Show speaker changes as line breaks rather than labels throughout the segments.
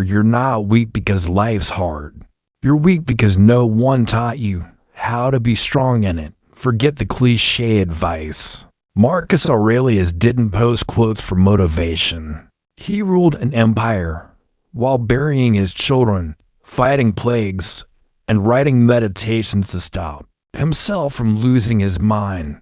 remember you're not weak because life's hard. You're weak because no one taught you how to be strong in it. Forget the cliche advice. Marcus Aurelius didn't post quotes for motivation. He ruled an empire while burying his children, fighting plagues, and writing meditations to stop himself from losing his mind.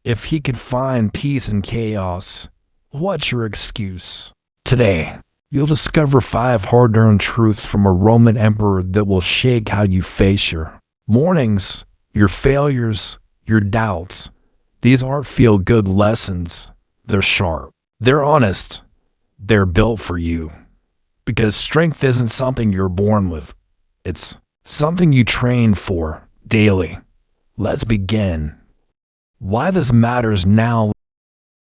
If he could find peace in chaos, what's your excuse? Today, you'll discover 5 hard-earned truths from a Roman emperor that will shake how you face your mornings, your failures, your doubts. These aren't feel-good lessons. They're sharp. They're honest. They're built for you. Because strength isn't something you're born with. It's something you train for daily. Let's begin. Why this matters now,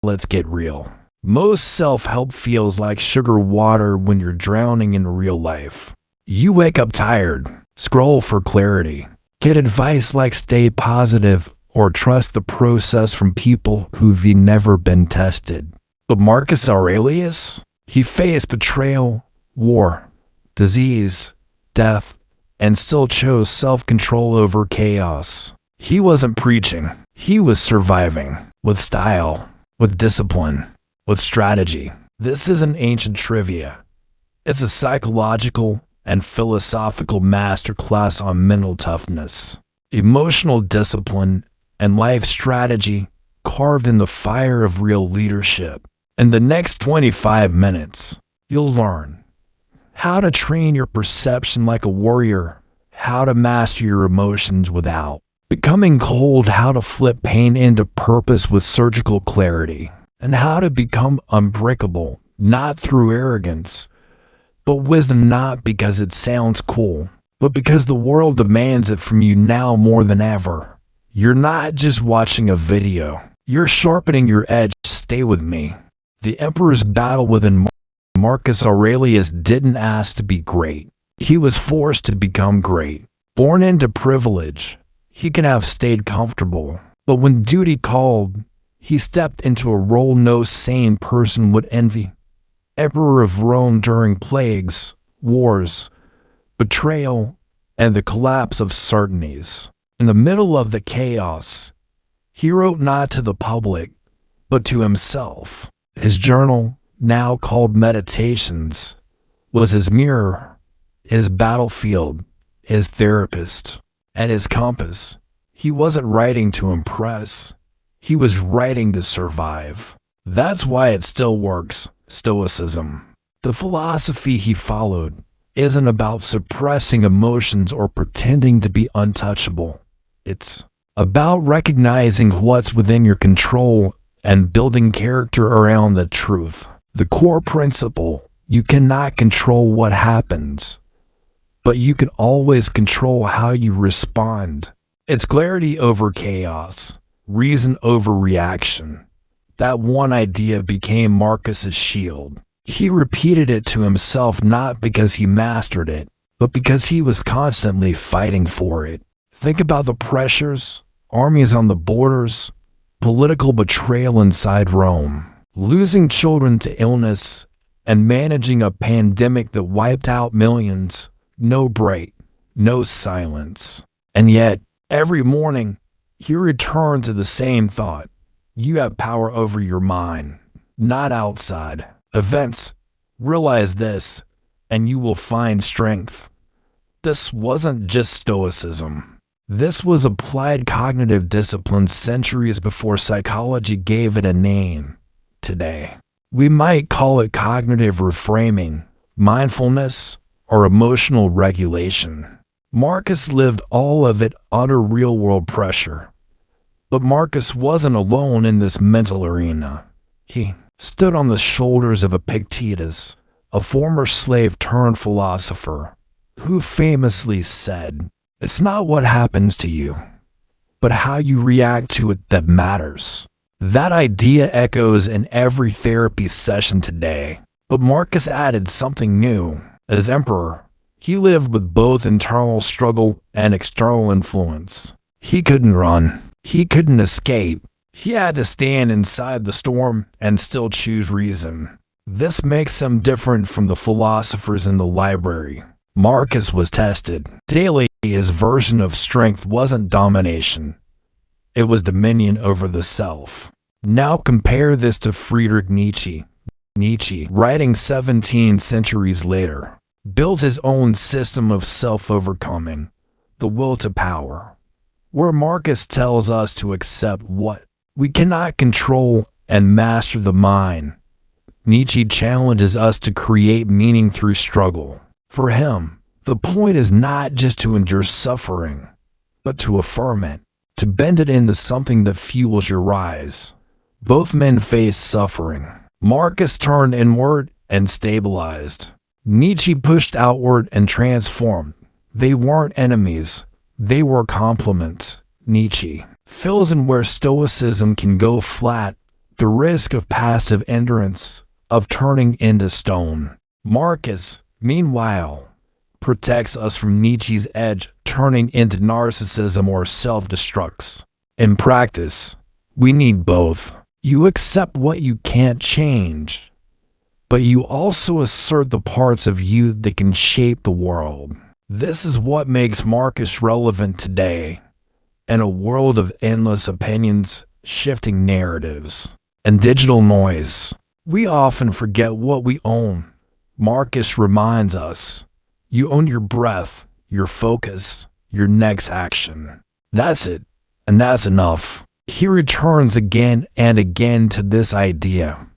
let's get real. Most self-help feels like sugar water when you're drowning in real life. You wake up tired, scroll for clarity, get advice like stay positive or trust the process from people who've never been tested. But Marcus Aurelius, he faced betrayal, war, disease, death, and still chose self-control over chaos. He wasn't preaching. He was surviving with style, with discipline, with strategy. This isn't ancient trivia. It's a psychological and philosophical masterclass on mental toughness, emotional discipline, and life strategy carved in the fire of real leadership. In the next 25 minutes, you'll learn how to train your perception like a warrior, how to master your emotions without becoming cold, how to flip pain into purpose with surgical clarity, and how to become unbreakable, not through arrogance, but wisdom, not because it sounds cool, but because the world demands it from you now more than ever. You're not just watching a video, you're sharpening your edge. Stay with me. The emperor's battle within Marcus Aurelius didn't ask to be great. He was forced to become great. Born into privilege, he could have stayed comfortable. But when duty called, he stepped into a role no sane person would envy. Emperor of Rome during plagues, wars, betrayal, and the collapse of certainties. In the middle of the chaos, he wrote not to the public, but to himself. His journal, now called Meditations, was his mirror, his battlefield, his therapist, and his compass. He wasn't writing to impress. He was writing to survive. That's why it still works. Stoicism. The philosophy he followed isn't about suppressing emotions or pretending to be untouchable. It's about recognizing what's within your control and building character around the truth. The core principle: you cannot control what happens, but you can always control how you respond. It's clarity over chaos, reason over reaction. That one idea became Marcus's shield. He repeated it to himself not because he mastered it, but because he was constantly fighting for it. Think about the pressures, armies on the borders, political betrayal inside Rome, losing children to illness, and managing a pandemic that wiped out millions. No break, no silence. And yet, every morning, he returned to the same thought. You have power over your mind, not outside events. Realize this, and you will find strength. This wasn't just Stoicism. This was applied cognitive discipline centuries before psychology gave it a name. Today, we might call it cognitive reframing, mindfulness, or emotional regulation. Marcus lived all of it under real-world pressure. But Marcus wasn't alone in this mental arena. He stood on the shoulders of Epictetus, a former slave turned philosopher, who famously said, "It's not what happens to you, but how you react to it that matters." That idea echoes in every therapy session today. But Marcus added something new. As emperor, he lived with both internal struggle and external influence. He couldn't run. He couldn't escape. He had to stand inside the storm and still choose reason. This makes him different from the philosophers in the library. Marcus was tested daily. His version of strength wasn't domination. It was dominion over the self. Now compare this to Friedrich Nietzsche. Nietzsche, writing 17 centuries later, built his own system of self-overcoming, the will to power, where Marcus tells us to accept what we cannot control and master the mind. Nietzsche challenges us to create meaning through struggle. For him, the point is not just to endure suffering, but to affirm it, to bend it into something that fuels your rise. Both men faced suffering. Marcus turned inward and stabilized. Nietzsche pushed outward and transformed. They weren't enemies, they were complements. Nietzsche fills in where Stoicism can go flat, the risk of passive endurance, of turning into stone. Marcus, meanwhile, protects us from Nietzsche's edge, turning into narcissism or self-destructs. In practice, we need both. You accept what you can't change, but you also assert the parts of you that can shape the world. This is what makes Marcus relevant today, in a world of endless opinions, shifting narratives, and digital noise. We often forget what we own. Marcus reminds us, you own your breath, your focus, your next action. That's it, and that's enough. He returns again and again to this idea,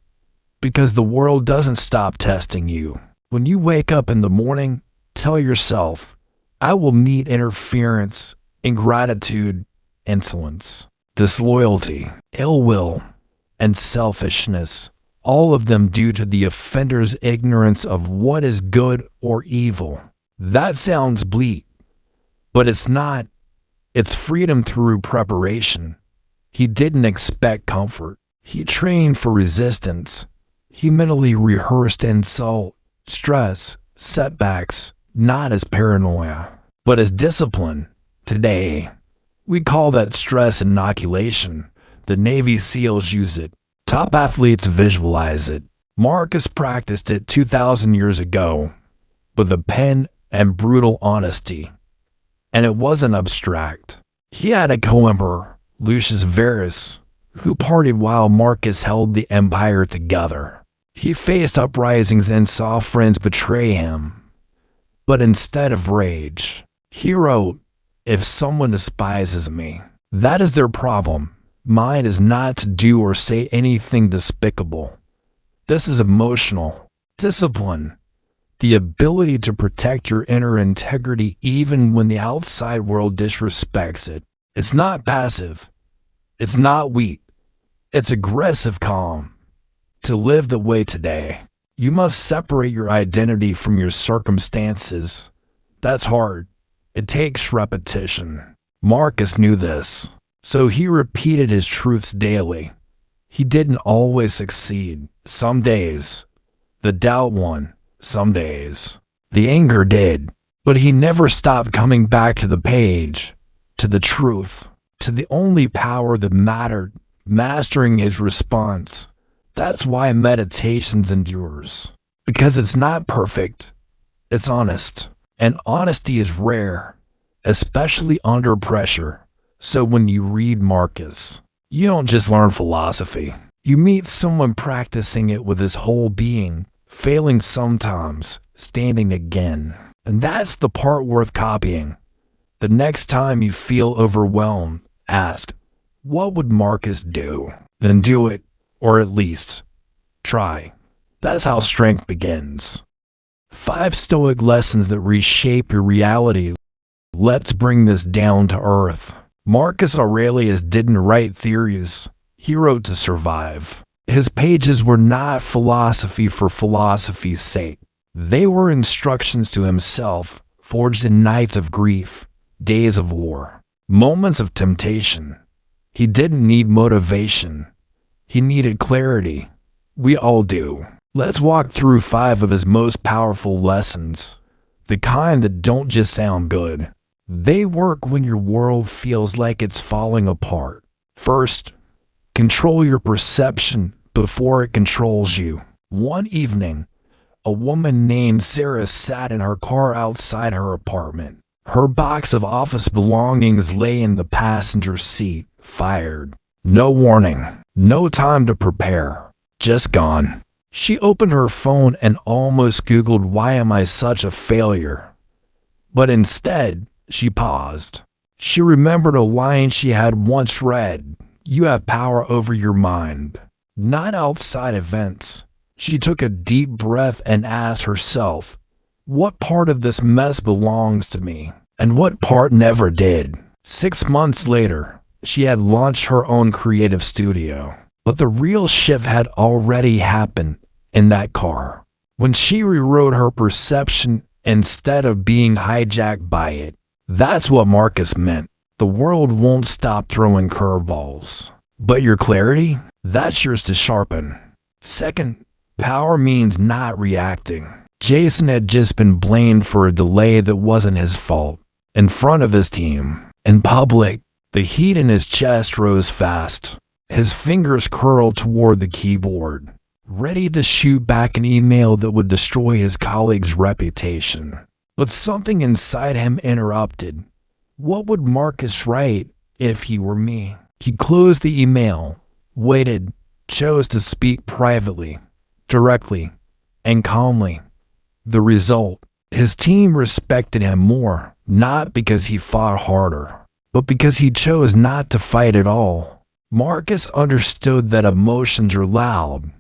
because the world doesn't stop testing you. When you wake up in the morning, tell yourself, I will meet interference, ingratitude, insolence, disloyalty, ill will, and selfishness, all of them due to the offender's ignorance of what is good or evil. That sounds bleak, but it's not. It's freedom through preparation. He didn't expect comfort. He trained for resistance. He mentally rehearsed insult, stress, setbacks, not as paranoia, but as discipline. Today, we call that stress inoculation. The Navy SEALs use it. Top athletes visualize it. Marcus practiced it 2,000 years ago with a pen and brutal honesty. And it wasn't abstract. He had a co-emperor, Lucius Verus, who partied while Marcus held the empire together. He faced uprisings and saw friends betray him. But instead of rage, he wrote, if someone despises me, that is their problem. Mine is not to do or say anything despicable. This is emotional discipline, the ability to protect your inner integrity even when the outside world disrespects it. It's not passive. It's not weak. It's aggressive calm. To live the way today, you must separate your identity from your circumstances. That's hard. It takes repetition. Marcus knew this, so he repeated his truths daily. He didn't always succeed. Some days, the doubt won. Some days, the anger did. But he never stopped coming back to the page, to the truth, to the only power that mattered, mastering his response. That's why Meditations endures. Because it's not perfect, it's honest. And honesty is rare, especially under pressure. So when you read Marcus, you don't just learn philosophy. You meet someone practicing it with his whole being, failing sometimes, standing again. And that's the part worth copying. The next time you feel overwhelmed, ask, what would Marcus do? Then do it, or at least try. That's how strength begins. 5 Stoic lessons that reshape your reality. Let's bring this down to earth. Marcus Aurelius didn't write theories. He wrote to survive. His pages were not philosophy for philosophy's sake. They were instructions to himself, forged in nights of grief, days of war, moments of temptation. He didn't need motivation. He needed clarity. We all do. Let's walk through 5 of his most powerful lessons, the kind that don't just sound good. They work when your world feels like it's falling apart. First, control your perception before it controls you. One evening, a woman named Sarah sat in her car outside her apartment. Her box of office belongings lay in the passenger seat, fired. No warning, no time to prepare, just gone. She opened her phone and almost Googled, "Why am I such a failure?" But instead, she paused. She remembered a line she had once read, "You have power over your mind, not outside events." She took a deep breath and asked herself, what part of this mess belongs to me, and what part never did? 6 months later, she had launched her own creative studio. But the real shift had already happened in that car. When she rewrote her perception instead of being hijacked by it. That's what Marcus meant. The world won't stop throwing curveballs. But your clarity, that's yours to sharpen. Second, power means not reacting. Jason had just been blamed for a delay that wasn't his fault. In front of his team, in public, the heat in his chest rose fast. His fingers curled toward the keyboard, ready to shoot back an email that would destroy his colleague's reputation. But something inside him interrupted. What would Marcus write if he were me? He closed the email, waited, chose to speak privately, directly, and calmly. The result, his team respected him more, not because he fought harder, but because he chose not to fight at all. Marcus understood that emotions are loud,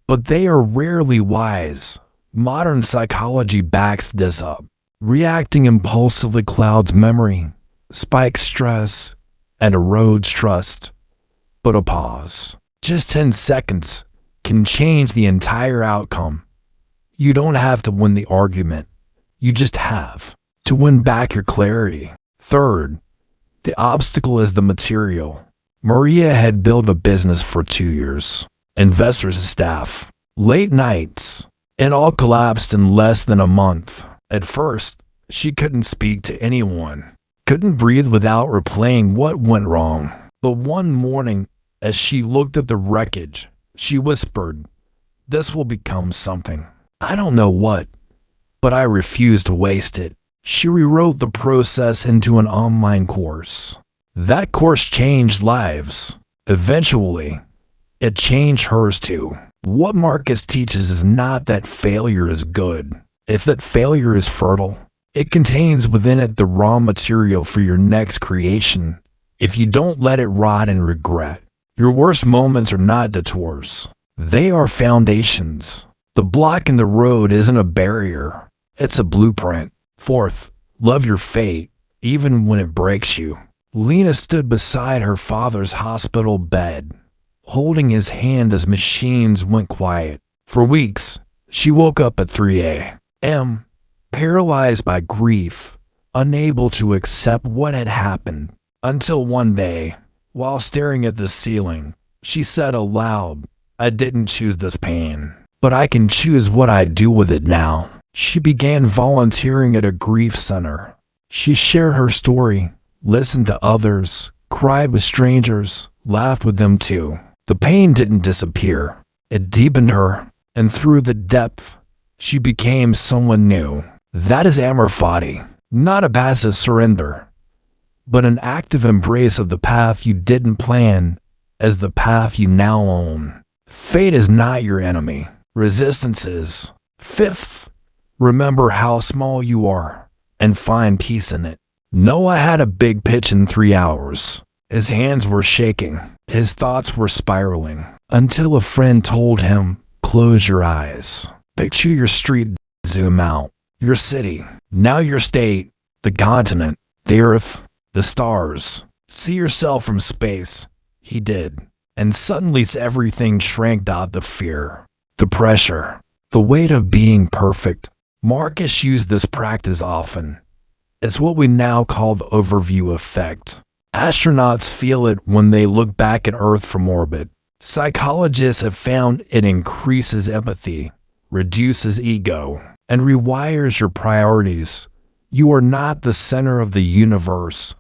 but they are rarely wise. Modern psychology backs this up. Reacting impulsively clouds memory, spikes stress, and erodes trust. But a pause, just 10 seconds, can change the entire outcome. You don't have to win the argument. You just have to win back your clarity. Third, the obstacle is the material. Maria had built a business for 2 years. Investors and staff. Late nights. It all collapsed in less than a month. At first, she couldn't speak to anyone. Couldn't breathe without replaying what went wrong. But one morning, as she looked at the wreckage, she whispered, "This will become something. I don't know what, but I refuse to waste it." She rewrote the process into an online course. That course changed lives. Eventually, it changed hers too. What Marcus teaches is not that failure is good. It's that failure is fertile. It contains within it the raw material for your next creation. If you don't let it rot in regret, your worst moments are not detours. They are foundations. The block in the road isn't a barrier. It's a blueprint. Fourth, love your fate, even when it breaks you. Lena stood beside her father's hospital bed, holding his hand as machines went quiet. For weeks, she woke up at 3 a.m., paralyzed by grief, unable to accept what had happened, until one day, while staring at the ceiling, she said aloud, "I didn't choose this pain, but I can choose what I do with it now." She began volunteering at a grief center. She shared her story, listened to others, cried with strangers, laughed with them too. The pain didn't disappear. It deepened her, and through the depth, she became someone new. That is amor fati, not a passive surrender, but an active embrace of the path you didn't plan as the path you now own. Fate is not your enemy. Resistance is. Fifth, remember how small you are and find peace in it. Noah had a big pitch in 3 hours. His hands were shaking. His thoughts were spiraling until a friend told him, "Close your eyes. Picture your street, zoom out. Your city, now your state, the continent, the earth, the stars. See yourself from space." He did. And suddenly everything shrank out the fear, the pressure, the weight of being perfect. Marcus used this practice often. It's what we now call the overview effect. Astronauts feel it when they look back at Earth from orbit. Psychologists have found it increases empathy, reduces ego, and rewires your priorities. You are not the center of the universe,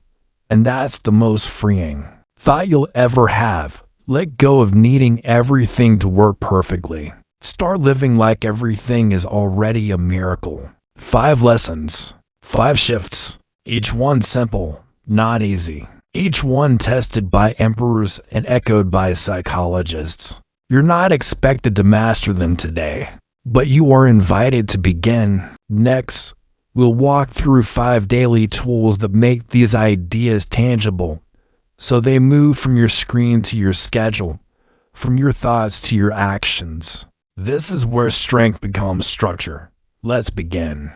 and that's the most freeing thought you'll ever have. Let go of needing everything to work perfectly. Start living like everything is already a miracle. 5 lessons, 5 shifts, each one simple, not easy. Each one tested by emperors and echoed by psychologists. You're not expected to master them today, but you are invited to begin. Next, we'll walk through 5 daily tools that make these ideas tangible, so they move from your screen to your schedule, from your thoughts to your actions. This is where strength becomes structure. Let's begin.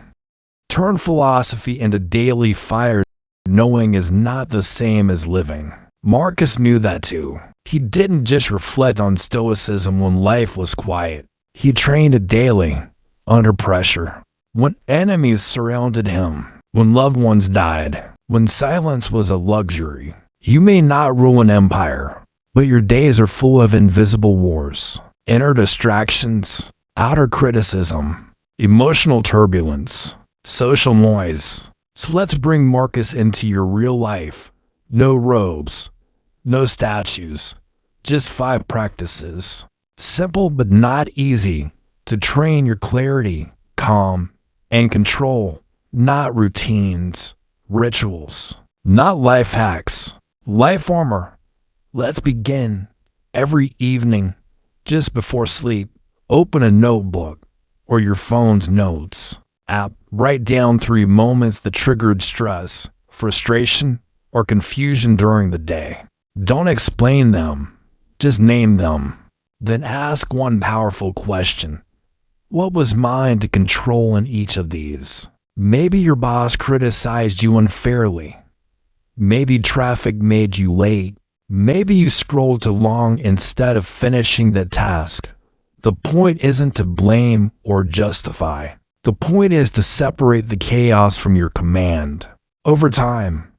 Turn philosophy into daily fire. Knowing is not the same as living. Marcus knew that too. He didn't just reflect on Stoicism when life was quiet. He trained it daily, under pressure. When enemies surrounded him, when loved ones died, when silence was a luxury. You may not rule an empire, but your days are full of invisible wars, inner distractions, outer criticism, emotional turbulence, social noise. So let's bring Marcus into your real life. No robes, no statues, just 5 practices. Simple but not easy to train your clarity, calm, and control. Not routines, rituals, not life hacks, life armor. Let's begin. Every evening, just before sleep, open a notebook or your phone's notes app. Write down 3 moments that triggered stress, frustration, or confusion during the day. Don't explain them, just name them. Then ask one powerful question. What was mine to control in each of these? Maybe your boss criticized you unfairly. Maybe traffic made you late. Maybe you scrolled too long instead of finishing the task. The point isn't to blame or justify. The point is to separate the chaos from your command. Over time,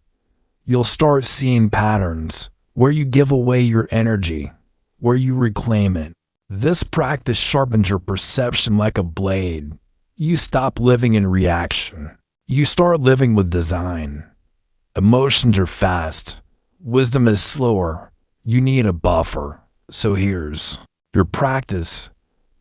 you'll start seeing patterns where you give away your energy, where you reclaim it. This practice sharpens your perception like a blade. You stop living in reaction. You start living with design. Emotions are fast. Wisdom is slower. You need a buffer. So here's your practice.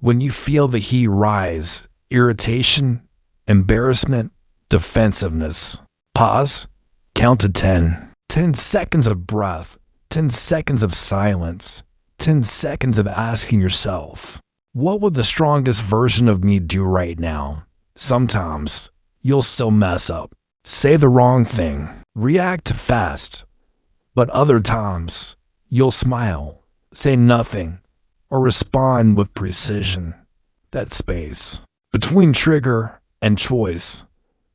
When you feel the heat rise, irritation, embarrassment, defensiveness. Pause. Count to 10. 10 seconds of breath. 10 seconds of silence. 10 seconds of asking yourself, what would the strongest version of me do right now? Sometimes you'll still mess up, say the wrong thing, react too fast. But other times you'll smile, say nothing, or respond with precision. That space between trigger and choice,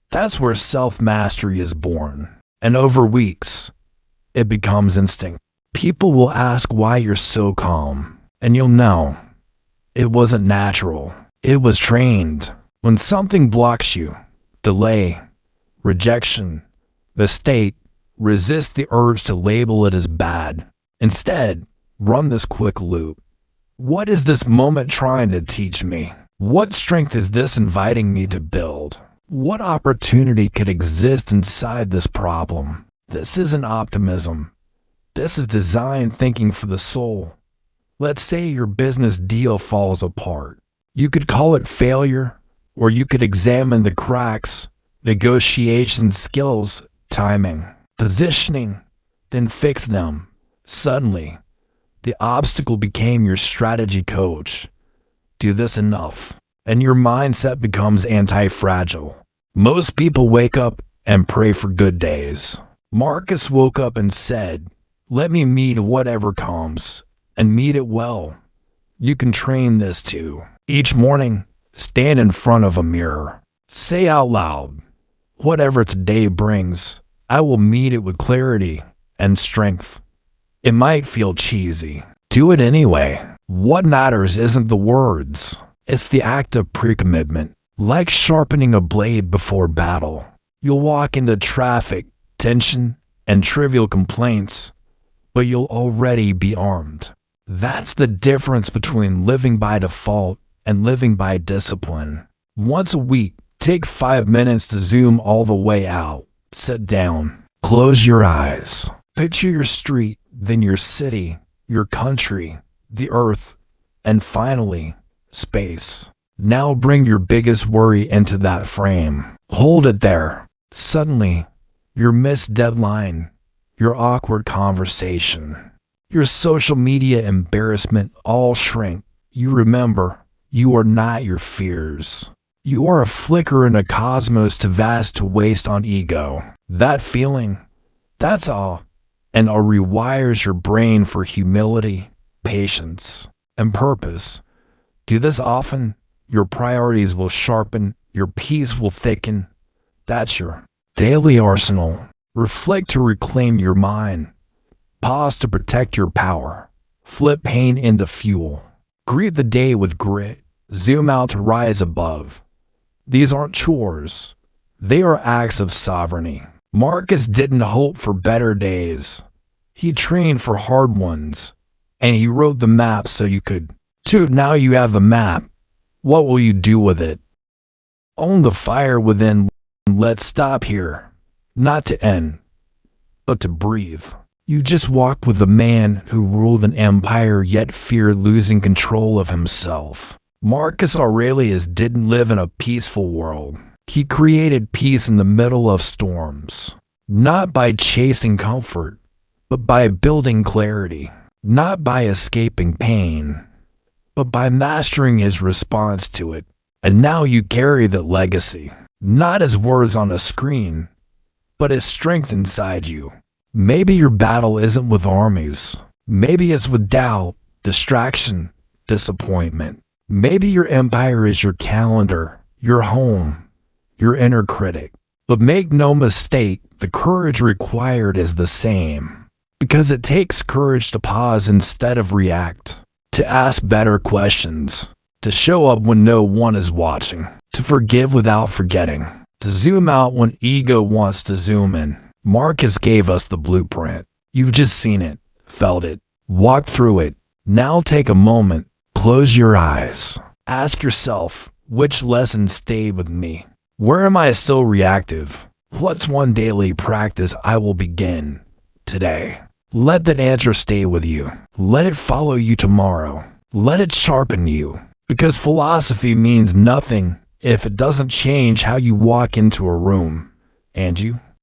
that's where self-mastery is born. And over weeks, it becomes instinct. People will ask why you're so calm, and you'll know it wasn't natural. It was trained. When something blocks you, delay, rejection, mistake, resist the urge to label it as bad. Instead, run this quick loop. What is this moment trying to teach me? What strength is this inviting me to build? What opportunity could exist inside this problem? This isn't optimism. This is design thinking for the soul. Let's say your business deal falls apart. You could call it failure, or you could examine the cracks, negotiation skills, timing, positioning, then fix them. Suddenly, the obstacle became your strategy coach. Do this enough, and your mindset becomes anti-fragile. Most people wake up and pray for good days. Marcus woke up and said, let me meet whatever comes, and meet it well. You can train this too. Each morning, stand in front of a mirror. Say out loud, whatever today brings, I will meet it with clarity and strength. It might feel cheesy. Do it anyway. What matters isn't the words. It's the act of pre-commitment. Like sharpening a blade before battle. You'll walk into traffic, tension, and trivial complaints, but you'll already be armed. That's the difference between living by default and living by discipline. Once a week, take 5 minutes to zoom all the way out. Sit down. Close your eyes. Picture your street, then your city, your country, the earth, and finally, space. Now bring your biggest worry into that frame. Hold it there. Suddenly, your missed deadline, your awkward conversation, your social media embarrassment all shrink. You remember, you are not your fears. You are a flicker in a cosmos too vast to waste on ego. That feeling, that's all. And it rewires your brain for humility, patience, and purpose. Do this often, your priorities will sharpen, your peace will thicken. That's your daily arsenal. Reflect to reclaim your mind. Pause to protect your power. Flip pain into fuel. Greet the day with grit. Zoom out to rise above. These aren't chores. They are acts of sovereignty. Marcus didn't hope for better days. He trained for hard ones. And he wrote the map so you could. Dude, now you have the map. What will you do with it? Own the fire within. Let's stop here. Not to end, but to breathe. You just walked with a man who ruled an empire yet feared losing control of himself. Marcus Aurelius didn't live in a peaceful world. He created peace in the middle of storms. Not by chasing comfort, but by building clarity. Not by escaping pain, but by mastering his response to it. And now you carry that legacy, not as words on a screen, but as strength inside you. Maybe your battle isn't with armies. Maybe it's with doubt, distraction, disappointment. Maybe your empire is your calendar, your home, your inner critic. But make no mistake, the courage required is the same. Because it takes courage to pause instead of react, to ask better questions, to show up when no one is watching, to forgive without forgetting, to zoom out when ego wants to zoom in. Marcus gave us the blueprint. You've just seen it, felt it, walked through it. Now take a moment, close your eyes. Ask yourself, which lesson stayed with me? Where am I still reactive? What's one daily practice I will begin today? Let that answer stay with you. Let it follow you tomorrow. Let it sharpen you. Because philosophy means nothing if it doesn't change how you walk into a room. And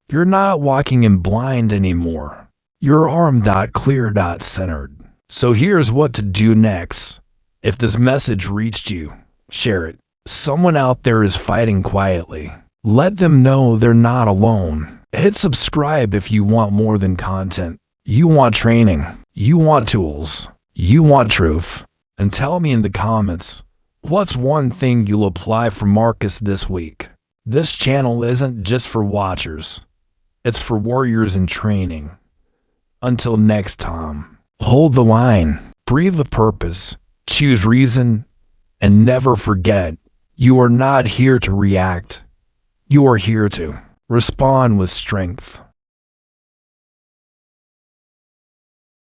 you're not walking in blind anymore. You're armed, clear, centered. So here's what to do next. If this message reached you, share it. Someone out there is fighting quietly. Let them know they're not alone. Hit subscribe if you want more than content. You want training. You want tools. You want truth. And tell me in the comments, what's one thing you'll apply for Marcus this week? This channel isn't just for watchers. It's for warriors in training. Until next time, hold the line, breathe with purpose, choose reason, and never forget, you are not here to react. You are here to respond with strength.